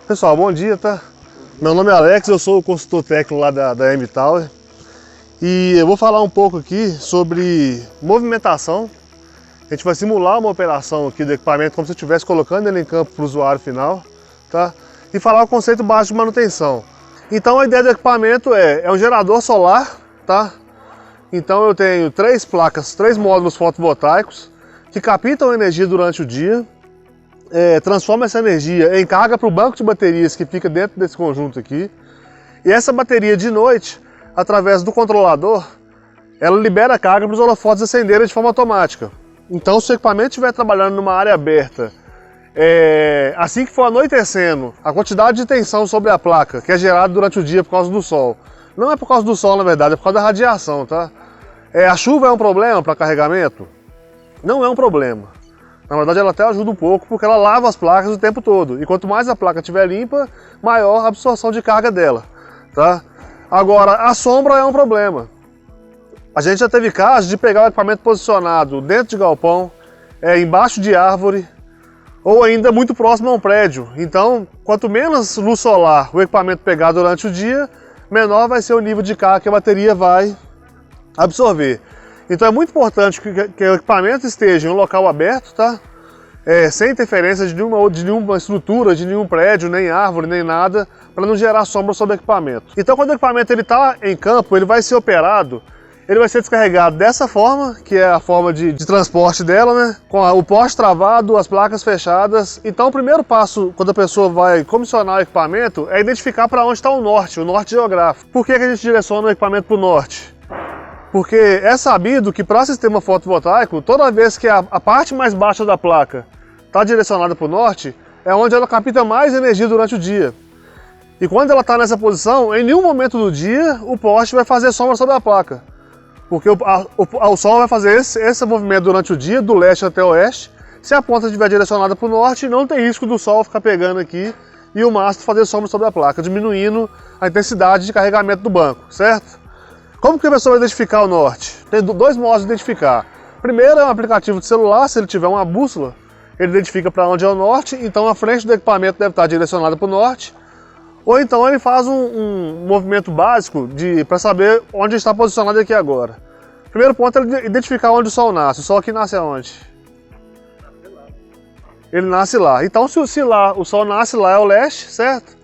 Pessoal, bom dia, tá? Meu nome é Alex, eu sou o consultor técnico lá da M-Tower e eu vou falar um pouco aqui sobre movimentação. A gente vai simular uma operação aqui do equipamento como se eu estivesse colocando ele em campo para o usuário final, tá? E falar o conceito básico de manutenção. Então a ideia do equipamento é um gerador solar, tá? Então eu tenho três módulos fotovoltaicos que captam energia durante o dia, transforma essa energia em carga para o banco de baterias que fica dentro desse conjunto aqui. E essa bateria de noite, através do controlador, ela libera carga para os holofotes acenderem de forma automática. Então se o equipamento estiver trabalhando numa área aberta, assim que for anoitecendo, a quantidade de tensão sobre a placa, que é gerada durante o dia por causa do sol, não é por causa do sol na verdade, é por causa da radiação, tá? A chuva é um problema para carregamento? Não é um problema. Na verdade ela até ajuda um pouco porque ela lava as placas o tempo todo. E quanto mais a placa estiver limpa, maior a absorção de carga dela, tá? Agora, a sombra é um problema. A gente já teve casos de pegar o equipamento posicionado dentro de galpão, embaixo de árvore, ou ainda muito próximo a um prédio. Então, quanto menos luz solar o equipamento pegar durante o dia, menor vai ser o nível de carga que a bateria vai absorver. Então é muito importante que o equipamento esteja em um local aberto, tá? Sem interferência de nenhuma estrutura, de nenhum prédio, nem árvore, nem nada, para não gerar sombra sobre o equipamento. Então quando o equipamento está em campo, ele vai ser operado, ele vai ser descarregado dessa forma, que é a forma de transporte dela, né? Com o poste travado, as placas fechadas. Então o primeiro passo, quando a pessoa vai comissionar o equipamento, é identificar para onde está o norte geográfico. Por que a gente direciona o equipamento para o norte? Porque é sabido que para o sistema fotovoltaico, toda vez que a parte mais baixa da placa está direcionada para o norte, é onde ela capta mais energia durante o dia. E quando ela está nessa posição, em nenhum momento do dia o poste vai fazer sombra sobre a placa. Porque o sol vai fazer esse movimento durante o dia, do leste até o oeste. Se a ponta estiver direcionada para o norte, não tem risco do sol ficar pegando aqui e o mastro fazer sombra sobre a placa, diminuindo a intensidade de carregamento do banco, certo? Como que a pessoa vai identificar o norte? Tem dois modos de identificar. Primeiro é um aplicativo de celular, se ele tiver uma bússola, ele identifica para onde é o norte, então a frente do equipamento deve estar direcionada para o norte. Ou então ele faz um movimento básico para saber onde está posicionado aqui agora. Primeiro ponto é identificar onde o sol nasce. O sol aqui nasce aonde? Ele nasce lá. Então se lá o sol nasce lá é o leste, certo?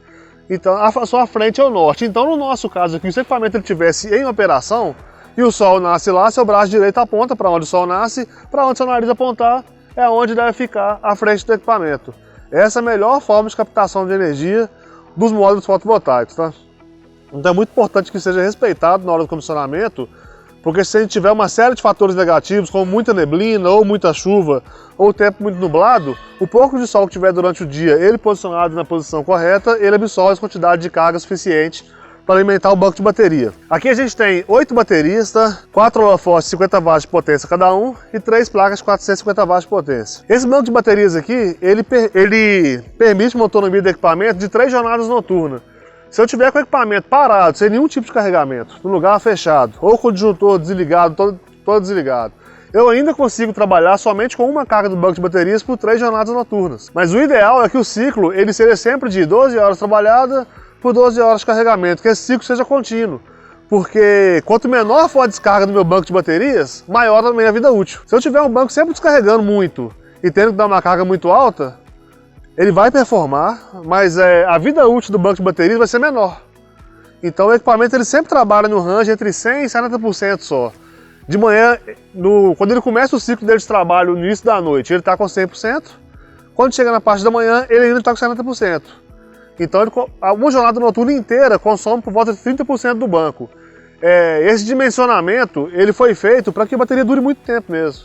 Então a sua frente é o norte. Então no nosso caso aqui, se o equipamento estivesse em operação e o sol nasce lá, seu braço direito aponta para onde o sol nasce, para onde seu nariz apontar é onde deve ficar a frente do equipamento. Essa é a melhor forma de captação de energia dos módulos fotovoltaicos, tá? Então é muito importante que seja respeitado na hora do comissionamento, porque se a gente tiver uma série de fatores negativos, como muita neblina, ou muita chuva, ou tempo muito nublado, o pouco de sol que tiver durante o dia, ele posicionado na posição correta, ele absorve a quantidade de carga suficiente para alimentar o banco de bateria. Aqui a gente tem 8 baterias, tá? 4 holofotes de 50 watts de potência cada um e 3 placas de 450 watts de potência. Esse banco de baterias aqui, ele permite uma autonomia do equipamento de 3 jornadas noturnas. Se eu tiver com o equipamento parado, sem nenhum tipo de carregamento, no lugar fechado, ou com o disjuntor desligado, todo desligado, eu ainda consigo trabalhar somente com uma carga do banco de baterias por 3 jornadas noturnas. Mas o ideal é que o ciclo ele seja sempre de 12 horas trabalhada por 12 horas de carregamento, que esse ciclo seja contínuo. Porque quanto menor for a descarga do meu banco de baterias, maior também a vida útil. Se eu tiver um banco sempre descarregando muito e tendo que dar uma carga muito alta, ele vai performar, mas a vida útil do banco de baterias vai ser menor. Então o equipamento ele sempre trabalha no range entre 100% e 70% só. De manhã, quando ele começa o ciclo dele de trabalho no início da noite, ele está com 100%. Quando chega na parte da manhã, ele ainda está com 70%. Então uma jornada noturna inteira consome por volta de 30% do banco. Esse dimensionamento ele foi feito para que a bateria dure muito tempo mesmo.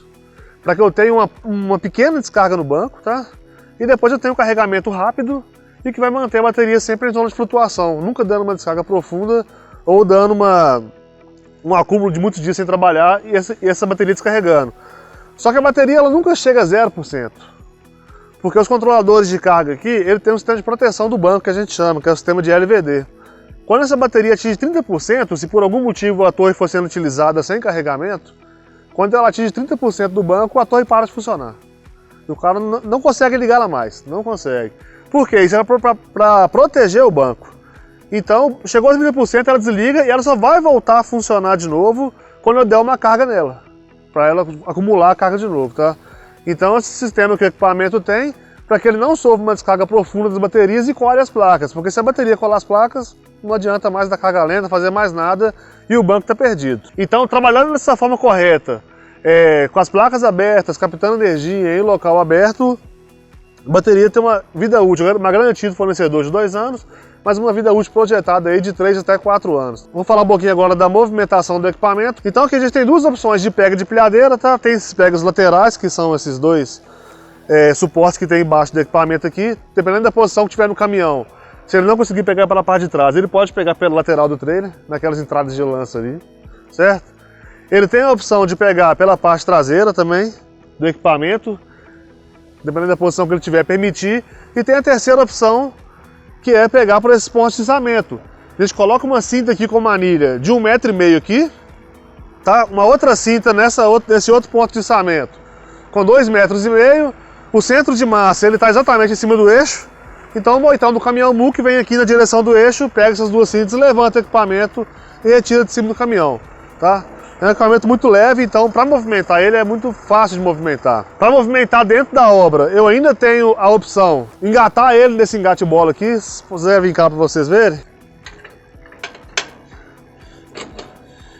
Para que eu tenha uma pequena descarga no banco, tá? E depois eu tenho um carregamento rápido e que vai manter a bateria sempre em zona de flutuação, nunca dando uma descarga profunda ou dando um acúmulo de muitos dias sem trabalhar e essa bateria descarregando. Só que a bateria ela nunca chega a 0%, porque os controladores de carga aqui, ele tem um sistema de proteção do banco que a gente chama, que é o sistema de LVD. Quando essa bateria atinge 30%, se por algum motivo a torre for sendo utilizada sem carregamento, quando ela atinge 30% do banco, a torre para de funcionar. O cara não consegue ligá-la mais, não consegue. Por quê? Isso é para proteger o banco. Então, chegou a 30%, ela desliga e ela só vai voltar a funcionar de novo quando eu der uma carga nela, para ela acumular a carga de novo, tá? Então, esse sistema que o equipamento tem, para que ele não sofra uma descarga profunda das baterias e colhe as placas, porque se a bateria colar as placas, não adianta mais dar carga lenta, fazer mais nada e o banco está perdido. Então, trabalhando dessa forma correta, com as placas abertas, captando energia em local aberto, a bateria tem uma vida útil, uma garantia do fornecedor de 2 anos, mas uma vida útil projetada aí de 3 até 4 anos. Vou falar um pouquinho agora da movimentação do equipamento. Então aqui a gente tem 2 opções de pega de pilhadeira, tá? Tem esses pegas laterais, que são esses 2 suportes que tem embaixo do equipamento aqui. Dependendo da posição que tiver no caminhão, se ele não conseguir pegar pela parte de trás, ele pode pegar pela lateral do trailer, naquelas entradas de lança ali, certo? Ele tem a opção de pegar pela parte traseira também do equipamento, dependendo da posição que ele tiver, permitir. E tem a terceira opção, que é pegar por esses pontos de içamento. A gente coloca uma cinta aqui com manilha de 1,5 m aqui, tá? Uma outra cinta nesse outro ponto de içamento com 2,5 m. O centro de massa ele está exatamente em cima do eixo. Então o moitão do caminhão MUC vem aqui na direção do eixo, pega essas 2 cintas, levanta o equipamento e retira de cima do caminhão, tá? É um equipamento muito leve, então para movimentar ele é muito fácil de movimentar. Para movimentar dentro da obra, eu ainda tenho a opção de engatar ele nesse engate-bola aqui, se puder vir cá para vocês verem.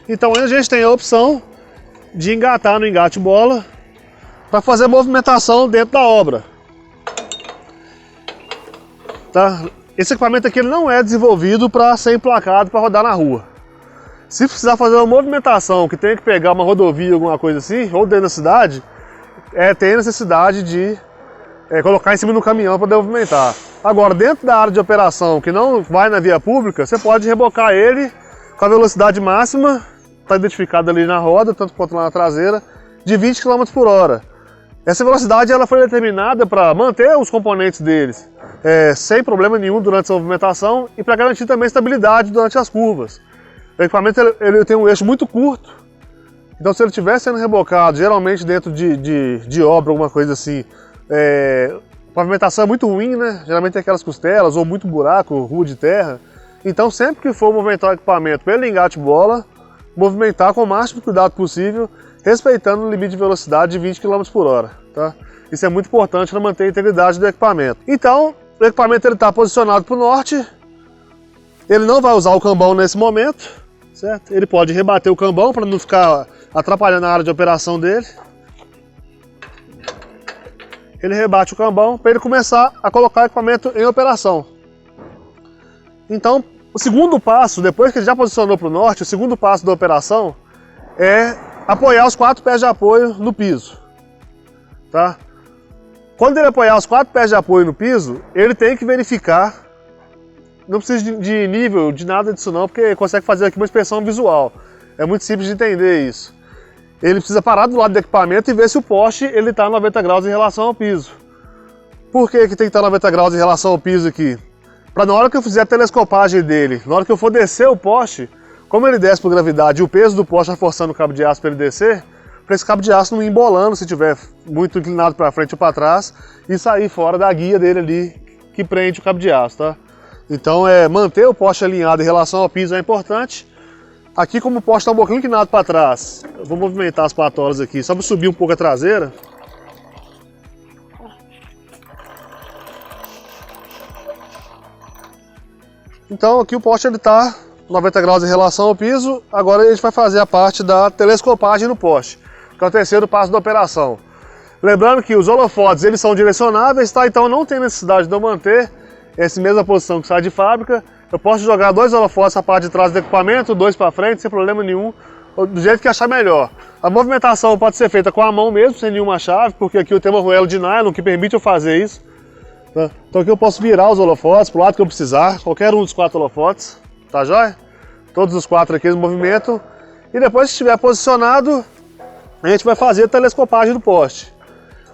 Então a gente tem a opção de engatar no engate-bola para fazer movimentação dentro da obra. Tá? Esse equipamento aqui ele não é desenvolvido para ser emplacado para rodar na rua. Se precisar fazer uma movimentação que tenha que pegar uma rodovia, alguma coisa assim, ou dentro da cidade, tem necessidade de colocar em cima do caminhão para movimentar. Agora, dentro da área de operação que não vai na via pública, você pode rebocar ele com a velocidade máxima, está identificada ali na roda, tanto quanto lá na traseira, de 20 km por hora. Essa velocidade ela foi determinada para manter os componentes deles sem problema nenhum durante a movimentação e para garantir também estabilidade durante as curvas. O equipamento ele tem um eixo muito curto, então se ele estiver sendo rebocado, geralmente dentro de obra, alguma coisa assim, a pavimentação é muito ruim, né? Geralmente tem aquelas costelas ou muito buraco, rua de terra. Então sempre que for movimentar o equipamento pelo engate-bola, movimentar com o máximo de cuidado possível, respeitando o limite de velocidade de 20 km por hora. Tá? Isso é muito importante para manter a integridade do equipamento. Então o equipamento está posicionado para o norte, ele não vai usar o cambão nesse momento. Certo? Ele pode rebater o cambão para não ficar atrapalhando a área de operação dele. Ele rebate o cambão para ele começar a colocar o equipamento em operação. Então, o segundo passo, depois que ele já posicionou para o norte, o segundo passo da operação é apoiar os 4 pés de apoio no piso. Tá? Quando ele apoiar os 4 pés de apoio no piso, ele tem que verificar. Não precisa de nível, de nada disso não, porque consegue fazer aqui uma inspeção visual. É muito simples de entender isso. Ele precisa parar do lado do equipamento e ver se o poste está a 90 graus em relação ao piso. Por que tem que estar a 90 graus em relação ao piso aqui? Para na hora que eu fizer a telescopagem dele, na hora que eu for descer o poste, como ele desce por gravidade e o peso do poste está forçando o cabo de aço para ele descer, para esse cabo de aço não ir embolando se estiver muito inclinado para frente ou para trás e sair fora da guia dele ali que prende o cabo de aço, tá? Então manter o poste alinhado em relação ao piso é importante. Aqui como o poste está um pouquinho inclinado para trás, eu vou movimentar as patolas aqui só para subir um pouco a traseira. Então aqui o poste está 90 graus em relação ao piso. Agora a gente vai fazer a parte da telescopagem no poste, que é o terceiro passo da operação. Lembrando que os holofotes eles são direcionáveis, tá? Então não tem necessidade de eu manter essa mesma posição que sai de fábrica. Eu posso jogar 2 holofotes na parte de trás do equipamento, 2 para frente, sem problema nenhum, do jeito que achar melhor. A movimentação pode ser feita com a mão mesmo, sem nenhuma chave, porque aqui eu tenho uma arruela de nylon que permite eu fazer isso. Tá? Então aqui eu posso virar os holofotes para o lado que eu precisar, qualquer um dos 4 holofotes, tá joia? Todos os 4 aqui no movimento. E depois que estiver posicionado, a gente vai fazer a telescopagem do poste.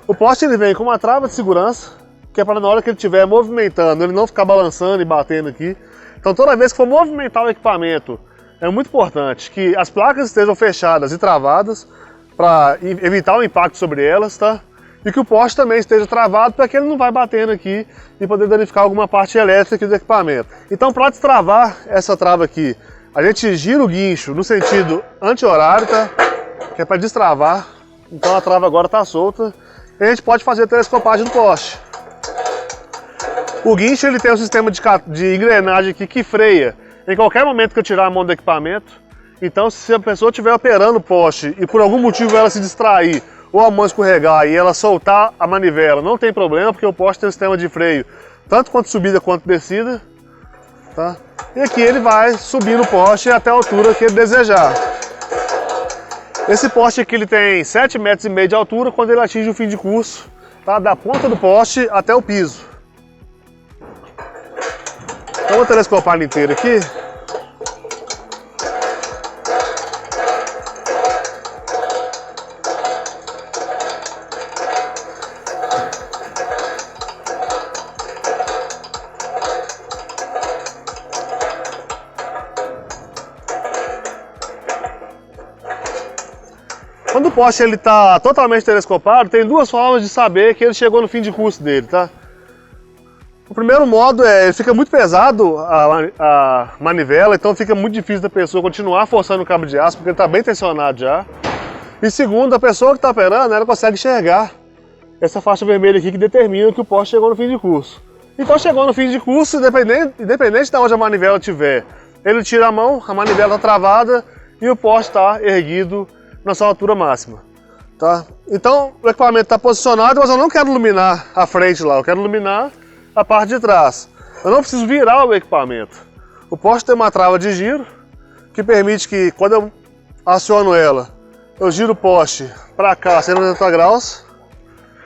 O poste ele vem com uma trava de segurança, que é para na hora que ele estiver movimentando, ele não ficar balançando e batendo aqui. Então toda vez que for movimentar o equipamento, é muito importante que as placas estejam fechadas e travadas para evitar o impacto sobre elas, tá? e que o poste também esteja travado para que ele não vai batendo aqui e poder danificar alguma parte elétrica aqui do equipamento. Então, para destravar essa trava aqui, a gente gira o guincho no sentido anti-horário, tá? Que é para destravar. Então a trava agora está solta e a gente pode fazer a telescopagem do poste. O guincho ele tem um sistema de engrenagem aqui que freia em qualquer momento que eu tirar a mão do equipamento. Então, se a pessoa estiver operando o poste e por algum motivo ela se distrair ou a mão escorregar e ela soltar a manivela, não tem problema, porque o poste tem um sistema de freio tanto quanto subida quanto descida, tá? E aqui ele vai subir no poste até a altura que ele desejar. Esse poste aqui ele tem 7,5 metros de altura quando ele atinge o fim de curso, tá? Da ponta do poste até o piso. Então vou telescopar ele inteiro aqui. Quando o poste está totalmente telescopado, tem duas formas de saber que ele chegou no fim de curso dele, tá? O primeiro modo é, ele fica muito pesado a manivela, então fica muito difícil da pessoa continuar forçando o cabo de aço, porque ele está bem tensionado já. E segundo, a pessoa que está operando, ela consegue enxergar essa faixa vermelha aqui que determina que o poste chegou no fim de curso. Então chegou no fim de curso, independente de onde a manivela estiver, ele tira a mão, a manivela está travada e o poste está erguido na sua altura máxima, tá? Então o equipamento está posicionado, mas eu não quero iluminar a frente lá, eu quero iluminar a parte de trás. Eu não preciso virar o equipamento. O poste tem uma trava de giro que permite que quando eu aciono ela, eu giro o poste para cá 180 graus,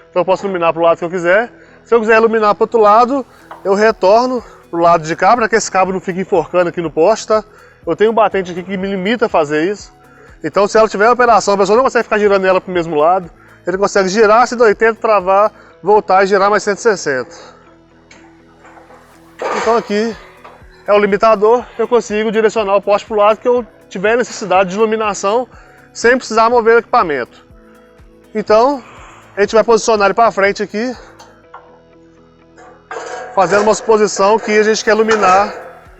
então eu posso iluminar para o lado que eu quiser. Se eu quiser iluminar para o outro lado, eu retorno para o lado de cá, para que esse cabo não fique enforcando aqui no poste, tá? Eu tenho um batente aqui que me limita a fazer isso. Então, se ela tiver operação, a pessoa não consegue ficar girando ela para o mesmo lado, ele consegue girar 180, travar, voltar e girar mais 160. Então aqui é o limitador, eu consigo direcionar o poste para o lado que eu tiver necessidade de iluminação, sem precisar mover o equipamento. Então, a gente vai posicionar ele para frente aqui, fazendo uma suposição que a gente quer iluminar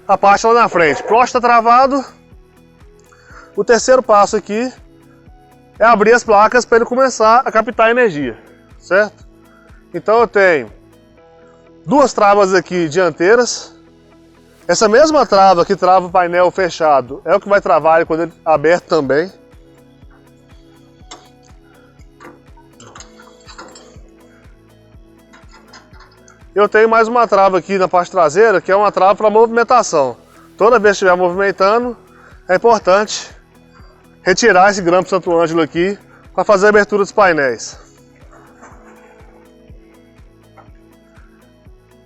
a parte lá na frente. O poste está travado. O terceiro passo aqui é abrir as placas para ele começar a captar energia, certo? Então eu tenho duas travas aqui dianteiras. Essa mesma trava que trava o painel fechado é o que vai travar ele quando ele é aberto também. Eu tenho mais uma trava aqui na parte traseira, que é uma trava para movimentação. Toda vez que estiver movimentando, é importante retirar esse grampo Santo Ângelo aqui para fazer a abertura dos painéis.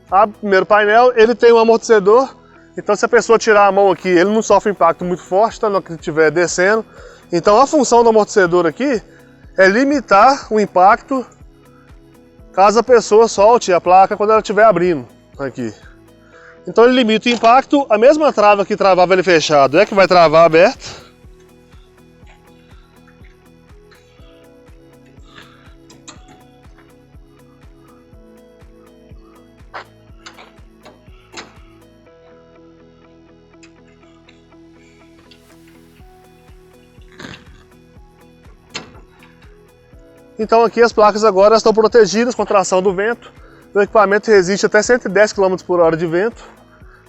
O primeiro painel, ele tem um amortecedor, então se a pessoa tirar a mão aqui, ele não sofre impacto muito forte, tá, no que estiver descendo. Então a função do amortecedor aqui é limitar o impacto caso a pessoa solte a placa quando ela estiver abrindo aqui. Então ele limita o impacto, a mesma trava que travava ele fechado é que vai travar aberto. Então aqui as placas agora estão protegidas contra a ação do vento. O equipamento resiste até 110 km por hora de vento.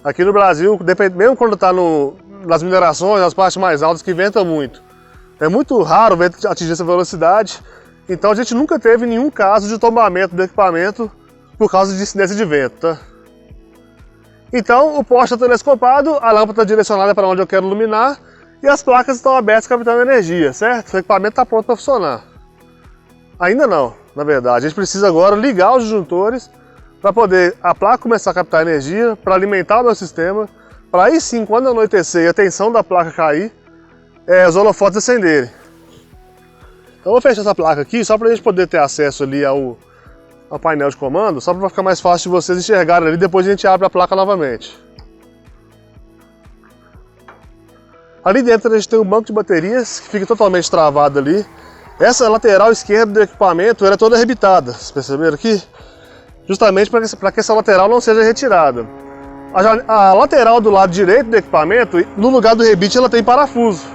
Aqui no Brasil, mesmo quando está nas minerações, nas partes mais altas que ventam muito, é muito raro o vento atingir essa velocidade. Então a gente nunca teve nenhum caso de tombamento do equipamento por causa de incidência de vento, tá? Então o poste está telescopado, a lâmpada está direcionada para onde eu quero iluminar e as placas estão abertas captando energia, certo? O equipamento está pronto para funcionar. Ainda não, na verdade. A gente precisa agora ligar os disjuntores para poder a placa começar a captar energia, para alimentar o meu sistema, para aí sim, quando anoitecer e a tensão da placa cair, os holofotes acenderem. Então eu vou fechar essa placa aqui só para a gente poder ter acesso ali ao painel de comando, só para ficar mais fácil de vocês enxergarem ali, depois a gente abre a placa novamente. Ali dentro a gente tem um banco de baterias que fica totalmente travado ali. Essa lateral esquerda do equipamento era toda arrebitada, vocês perceberam aqui? Justamente para que essa lateral não seja retirada. A lateral do lado direito do equipamento, no lugar do rebite, ela tem parafuso.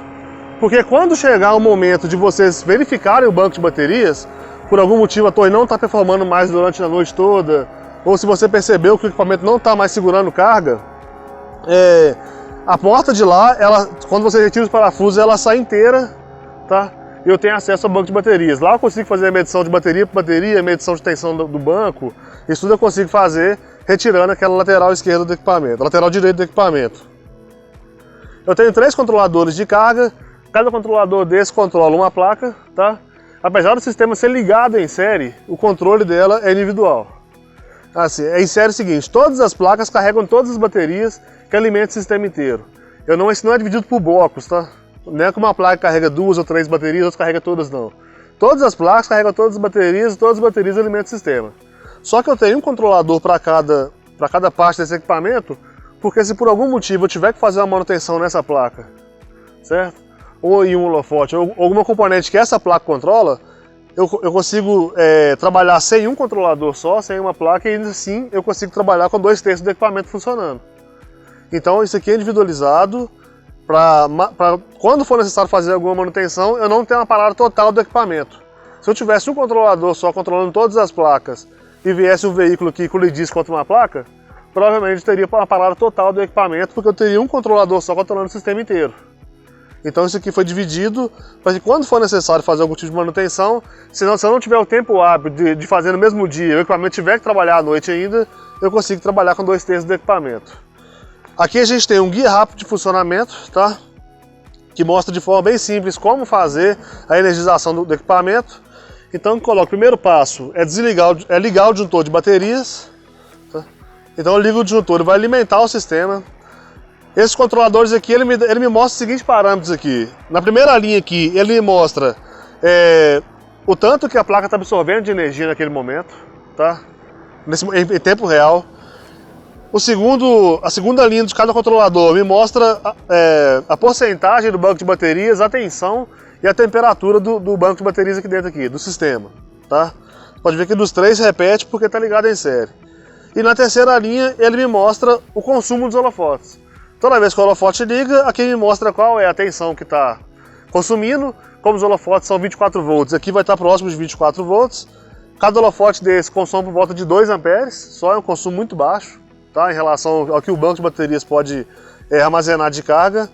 Porque quando chegar o momento de vocês verificarem o banco de baterias, por algum motivo a torre não está performando mais durante a noite toda, ou se você percebeu que o equipamento não está mais segurando carga, a porta de lá, quando você retira os parafusos, ela sai inteira, tá? E eu tenho acesso ao banco de baterias. Lá eu consigo fazer a medição de bateria por bateria, medição de tensão do banco, isso tudo eu consigo fazer retirando aquela lateral esquerda do equipamento, lateral direito do equipamento. Eu tenho 3 controladores de carga, cada controlador desse controla uma placa, tá? Apesar do sistema ser ligado em série, o controle dela é individual. Assim, em série é o seguinte, todas as placas carregam todas as baterias que alimentam o sistema inteiro. Isso não é dividido por blocos, tá? Não é que uma placa carrega 2 ou 3 baterias, outra carrega todas, não. Todas as placas carregam todas as baterias e todas as baterias alimentam o sistema. Só que eu tenho um controlador para cada parte desse equipamento, porque se por algum motivo eu tiver que fazer uma manutenção nessa placa, certo? Ou em um holofote, ou alguma componente que essa placa controla, eu consigo trabalhar sem um controlador só, sem uma placa, e ainda assim eu consigo trabalhar com 2/3 do equipamento funcionando. Então isso aqui é individualizado, para quando for necessário fazer alguma manutenção, eu não tenho uma parada total do equipamento. Se eu tivesse um controlador só controlando todas as placas, e viesse um veículo que colidisse contra uma placa, provavelmente teria uma parada total do equipamento, porque eu teria um controlador só controlando o sistema inteiro. Então isso aqui foi dividido para que quando for necessário fazer algum tipo de manutenção, se eu não tiver o tempo hábil de fazer no mesmo dia, o equipamento tiver que trabalhar à noite ainda, eu consigo trabalhar com 2/3 do equipamento. Aqui a gente tem um guia rápido de funcionamento, tá? Que mostra de forma bem simples como fazer a energização do equipamento. Então o primeiro passo é ligar o disjuntor de baterias, tá? Então eu ligo o disjuntor, ele vai alimentar o sistema. Esses controladores aqui, ele me mostra os seguintes parâmetros aqui. Na primeira linha aqui, ele me mostra o tanto que a placa está absorvendo de energia naquele momento, tá? Em tempo real. A segunda linha de cada controlador me mostra a porcentagem do banco de baterias, a tensão e a temperatura do banco de baterias aqui dentro do sistema, tá? Pode ver que dos 3 repete porque está ligado em série. E na terceira linha ele me mostra o consumo dos holofotes. Toda vez que o holofote liga, aqui me mostra qual é a tensão que está consumindo. Como os holofotes são 24 volts, aqui vai estar próximo de 24 volts. Cada holofote desse consome por volta de 2 amperes, só é um consumo muito baixo, tá? Em relação ao que o banco de baterias pode armazenar de carga.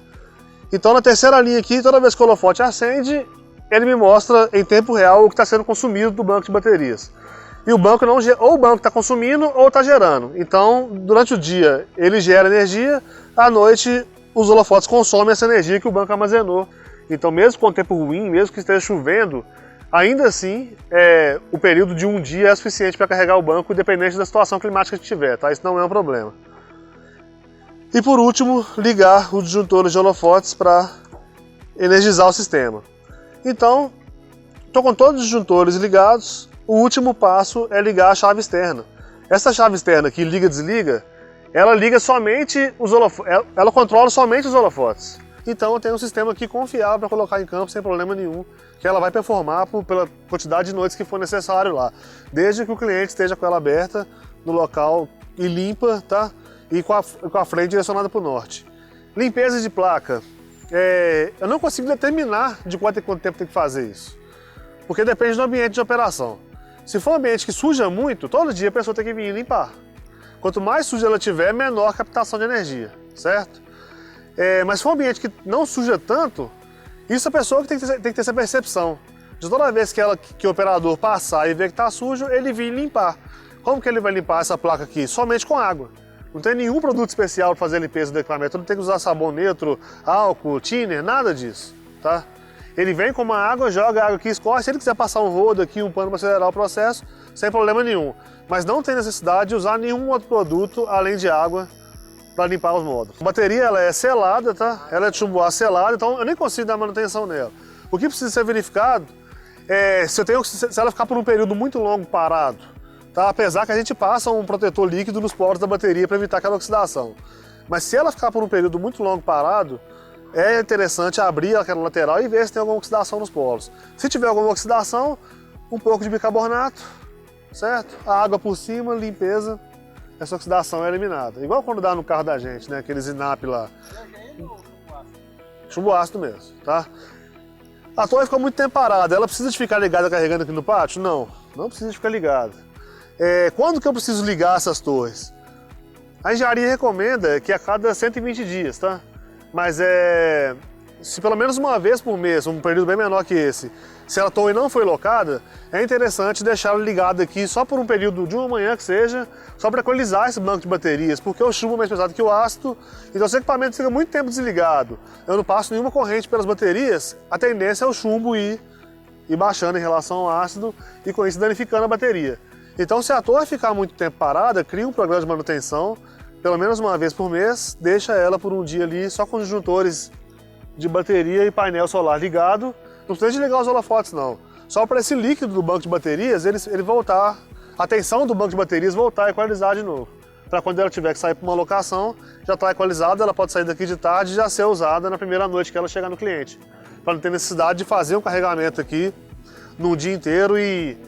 Então na terceira linha aqui, toda vez que o holofote acende, ele me mostra em tempo real o que está sendo consumido do banco de baterias. E o banco ou o banco está consumindo ou está gerando. Então durante o dia ele gera energia, à noite os holofotes consomem essa energia que o banco armazenou. Então mesmo com o tempo ruim, mesmo que esteja chovendo, ainda assim o período de um dia é suficiente para carregar o banco, independente da situação climática que tiver, tá? Isso não é um problema. E por último, ligar os disjuntores de holofotes para energizar o sistema. Então, estou com todos os disjuntores ligados, o último passo é ligar a chave externa. Essa chave externa que liga e desliga, ela liga somente ela controla somente os holofotes. Então eu tenho um sistema aqui confiável para colocar em campo sem problema nenhum, que ela vai performar pela quantidade de noites que for necessário lá, desde que o cliente esteja com ela aberta no local e limpa, tá? E com a frente direcionada para o norte. Limpeza de placa. Eu não consigo determinar de quanto tempo tem que fazer isso, porque depende do ambiente de operação. Se for um ambiente que suja muito, todo dia a pessoa tem que vir limpar. Quanto mais suja ela tiver, menor a captação de energia, certo? Mas se for um ambiente que não suja tanto, isso a pessoa que tem que ter essa percepção. De toda vez que o operador passar e ver que está sujo, ele vir limpar. Como que ele vai limpar essa placa aqui? Somente com água. Não tem nenhum produto especial para fazer a limpeza do equipamento, não tem que usar sabão neutro, álcool, thinner, nada disso, tá? Ele vem com uma água, joga a água aqui, escorre. Se ele quiser passar um rodo aqui, um pano para acelerar o processo, sem problema nenhum. Mas não tem necessidade de usar nenhum outro produto além de água para limpar os módulos. A bateria ela é selada, tá? Ela é de chumbo aço selado, então eu nem consigo dar manutenção nela. O que precisa ser verificado é se ela ficar por um período muito longo parado, tá? Apesar que a gente passa um protetor líquido nos poros da bateria para evitar aquela oxidação. Mas se ela ficar por um período muito longo parado, é interessante abrir aquela lateral e ver se tem alguma oxidação nos polos. Se tiver alguma oxidação, um pouco de bicarbonato, certo? A água por cima, limpeza, essa oxidação é eliminada. Igual quando dá no carro da gente, né? Aqueles INAP lá. Chumbo ácido mesmo, tá? A torre ficou muito tempo parada, ela precisa de ficar ligada carregando aqui no pátio? Não, não precisa de ficar ligada. Quando que eu preciso ligar essas torres? A engenharia recomenda que a cada 120 dias, tá? Mas se pelo menos uma vez por mês, um período bem menor que esse, se a torre não foi locada, é interessante deixar ela ligada aqui só por um período de uma manhã que seja, só para equalizar esse banco de baterias, porque o chumbo é mais pesado que o ácido, então se o equipamento fica muito tempo desligado, eu não passo nenhuma corrente pelas baterias, a tendência é o chumbo ir baixando em relação ao ácido e com isso danificando a bateria. Então se a torre ficar muito tempo parada, cria um programa de manutenção, pelo menos uma vez por mês, deixa ela por um dia ali só com os disjuntores de bateria e painel solar ligado. Não precisa de ligar os holofotes não. Só para esse líquido do banco de baterias, ele voltar, a tensão do banco de baterias voltar a equalizar de novo. Para quando ela tiver que sair para uma locação, já está equalizada, ela pode sair daqui de tarde e já ser usada na primeira noite que ela chegar no cliente. Para não ter necessidade de fazer um carregamento aqui num dia inteiro e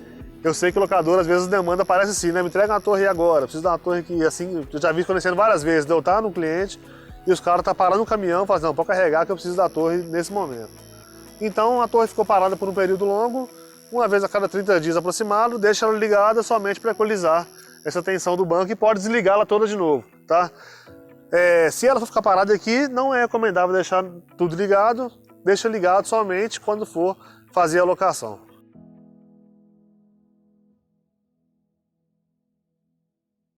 eu sei que o locador às vezes demanda, parece assim, né? Me entrega uma torre agora, preciso de uma torre que assim, eu já vi acontecendo várias vezes, de eu estar no cliente e os caras estão parando o caminhão, fazendo, não, pode carregar que eu preciso da torre nesse momento. Então a torre ficou parada por um período longo, uma vez a cada 30 dias aproximado, deixa ela ligada somente para equalizar essa tensão do banco e pode desligá-la toda de novo, tá? Se ela for ficar parada aqui, não é recomendável deixar tudo ligado, deixa ligado somente quando for fazer a locação.